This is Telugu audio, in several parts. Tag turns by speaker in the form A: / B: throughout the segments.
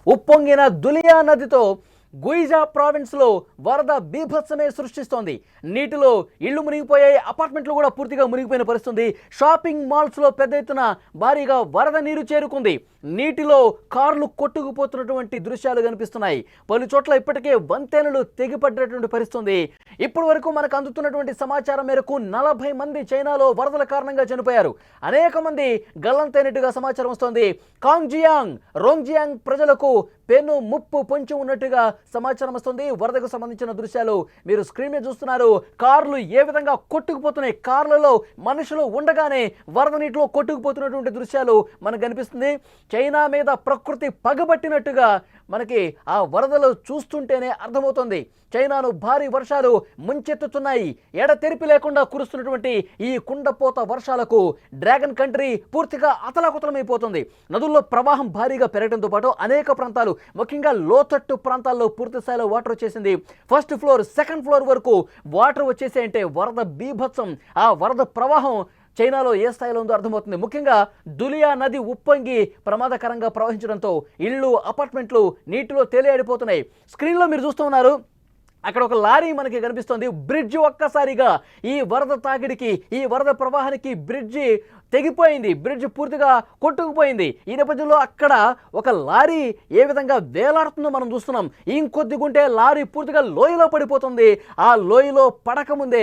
A: ఉప్పొంగిన దులియా నదితో గుయిజా ప్రావిన్స్లో వరద బీభత్సమే సృష్టిస్తోంది. నీటిలో ఇళ్లు మునిగిపోయాయి, అపార్ట్మెంట్లు కూడా పూర్తిగా మునిగిపోయిన పరిస్థితి. షాపింగ్ మాల్స్లో పెద్ద ఎత్తున భారీగా వరద నీరు చేరుకుంది. నీటిలో కార్లు కొట్టుకుపోతున్నటువంటి దృశ్యాలు కనిపిస్తున్నాయి. పలు చోట్ల ఇప్పటికే వంతెనలు తెగిపడ్డటువంటి పరిస్థితి. ఇప్పటి వరకు మనకు అందుతున్నటువంటి సమాచారం మేరకు 40 మంది చైనాలో వరదల కారణంగా చనిపోయారు. అనేక మంది గల్లంతైనట్టుగా సమాచారం వస్తోంది. కాంగ్జియాంగ్, రోంగ్జియాంగ్ ప్రజలకు పెను ముప్పు పొంచి ఉన్నట్టుగా సమాచారం వస్తుంది. వరదకు సంబంధించిన దృశ్యాలు మీరు స్క్రీన్ మీద చూస్తున్నారు. కార్లు ఏ విధంగా కొట్టుకుపోతున్నాయి, కార్లలో మనుషులు ఉండగానే వరద నీటిలో కొట్టుకుపోతున్నటువంటి దృశ్యాలు మనకు కనిపిస్తుంది. చైనా మీద ప్రకృతి పగబట్టినట్టుగా మనకి ఆ వరదలు చూస్తుంటేనే అర్థమవుతుంది. చైనాను భారీ వర్షాలు ముంచెత్తుతున్నాయి. ఎడతెరిపి లేకుండా కురుస్తున్నటువంటి ఈ కుండపోత వర్షాలకు డ్రాగన్ కంట్రీ పూర్తిగా అతలాకుతలమైపోతుంది. నదుల్లో ప్రవాహం భారీగా పెరగడంతో పాటు అనేక ప్రాంతాలు, ముఖ్యంగా లోతట్టు ప్రాంతాల్లో పూర్తి స్థాయిలో వాటర్ వచ్చేసింది. ఫస్ట్ ఫ్లోర్, సెకండ్ ఫ్లోర్ వరకు వాటర్ వచ్చేసాయంటే వరద బీభత్సం, ఆ వరద ప్రవాహం చైనాలో ఏ స్థాయిలో ఉందో అర్థమవుతుంది. ముఖ్యంగా దులియా నది ఉప్పొంగి ప్రమాదకరంగా ప్రవహించడంతో ఇళ్ళు, అపార్ట్మెంట్లు నీటిలో తేలియాడిపోతున్నాయి. స్క్రీన్లో మీరు చూస్తూ ఉన్నారు, అక్కడ ఒక లారీ మనకి కనిపిస్తోంది. బ్రిడ్జ్ ఒక్కసారిగా ఈ వరద తాకిడికి, ఈ వరద ప్రవాహానికి బ్రిడ్జి తెగిపోయింది, బ్రిడ్జ్ పూర్తిగా కొట్టుకుపోయింది. ఈ నేపథ్యంలో అక్కడ ఒక లారీ ఏ విధంగా వేలాడుతుందో మనం చూస్తున్నాం. ఇంకొద్దిగుంటే లారీ పూర్తిగా లోయలో పడిపోతుంది. ఆ లోయలో పడకముందే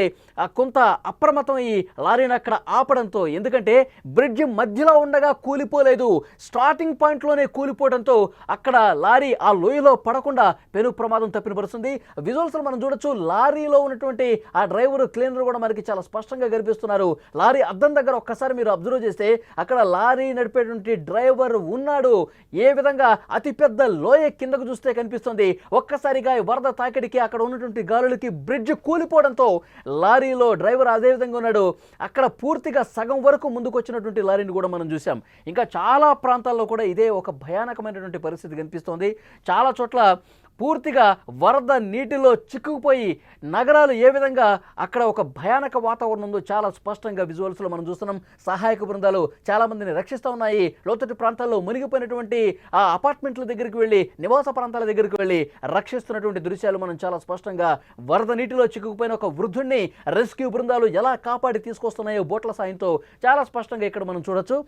A: కొంత అప్రమత్తం ఈ లారీని అక్కడ ఆపడంతో, ఎందుకంటే బ్రిడ్జ్ మధ్యలో ఉండగా కూలిపోలేదు, స్టార్టింగ్ పాయింట్లోనే కూలిపోవడంతో అక్కడ లారీ ఆ లోయలో పడకుండా పెను ప్రమాదం తప్పిన పరుస్తుంది. విజువల్స్ మనం చూడొచ్చు, లారీలో ఉన్నటువంటి ఆ డ్రైవర్, క్లీనర్ కూడా మనకి చాలా స్పష్టంగా కనిపిస్తున్నారు. లారీ అద్దం దగ్గర ఒక్కసారి మీరు అబ్జర్వ్ చేస్తే అక్కడ లారీ నడిపేటువంటి డ్రైవర్ ఉన్నాడు. ఏ విధంగా అతిపెద్ద లోయ కిందకు చూస్తే కనిపిస్తుంది. ఒక్కసారిగా వరద తాకిడికి, అక్కడ ఉన్నటువంటి గాలులకి బ్రిడ్జ్ కూలిపోవడంతో లారీలో డ్రైవర్ అదే విధంగా ఉన్నాడు. అక్కడ పూర్తిగా సగం వరకు ముందుకు వచ్చినటువంటి లారీని కూడా మనం చూసాం. ఇంకా చాలా ప్రాంతాల్లో కూడా ఇదే ఒక భయానకమైనటువంటి పరిస్థితి కనిపిస్తోంది. చాలా చోట్ల పూర్తిగా వరద నీటిలో చిక్కుకుపోయి నగరాలు ఏ విధంగా అక్కడ ఒక భయానక వాతావరణం ఉందో చాలా స్పష్టంగా విజువల్స్లో మనం చూస్తున్నాం. సహాయక బృందాలు చాలామందిని రక్షిస్తూ ఉన్నాయి. లోతట్టు ప్రాంతాల్లో మునిగిపోయినటువంటి ఆ అపార్ట్మెంట్ల దగ్గరికి వెళ్ళి, నివాస ప్రాంతాల దగ్గరికి వెళ్ళి రక్షిస్తున్నటువంటి దృశ్యాలు మనం చాలా స్పష్టంగా, వరద నీటిలో చిక్కుకుపోయిన ఒక వృద్ధుడిని రెస్క్యూ బృందాలు ఎలా కాపాడి తీసుకొస్తున్నాయో బోట్ల సాయంతో చాలా స్పష్టంగా ఇక్కడ మనం చూడొచ్చు.